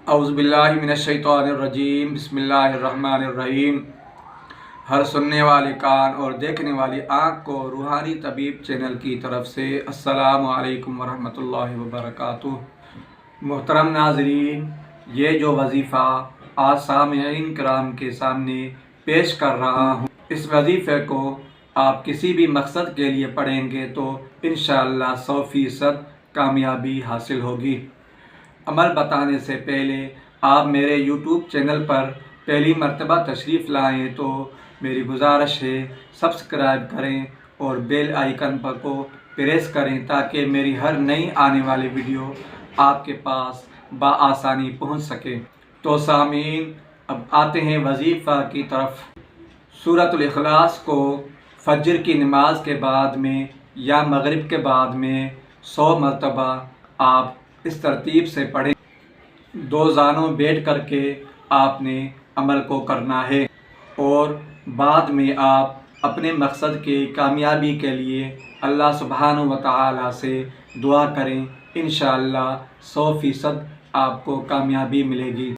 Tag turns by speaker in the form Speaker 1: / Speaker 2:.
Speaker 1: औज़ुबिल्लाहि मिनश्शैतानिर्रजीम बिस्मिल्लाहिर्रहमानिर्रहीम। हर सुनने वाले कान और देखने वाली आँख को रूहानी तबीब चैनल की तरफ से अस्सलामु अलैकुम वरहमतुल्लाहि वबरकातुहू। मोहतरम नाज़रीन, ये जो वजीफ़ा आज सामईन किराम के सामने पेश कर रहा हूँ, इस वजीफ़े को आप किसी भी मकसद के लिए पढ़ेंगे तो इंशाअल्लाह 100% कामयाबी हासिल होगी। अमल बताने से पहले आप मेरे YouTube चैनल पर पहली मर्तबा तशरीफ़ लाएँ तो मेरी गुजारिश है सब्सक्राइब करें और बेल आइकन पर को प्रेस करें ताकि मेरी हर नई आने वाली वीडियो आपके पास बआसानी पहुंच सके। तो सामीन, अब आते हैं वजीफ़ा की तरफ। सूरतुल इखलास को फजर की नमाज के बाद में या मगरिब के बाद में 100 मरतबा आप इस तरतीब से पढ़ें। 2 जानों बैठ करके आपने अमल को करना है और बाद में आप अपने मकसद के कामयाबी के लिए अल्लाह सुब्हानहू व तआला से दुआ करें। इंशाअल्लाह 100% आपको कामयाबी मिलेगी।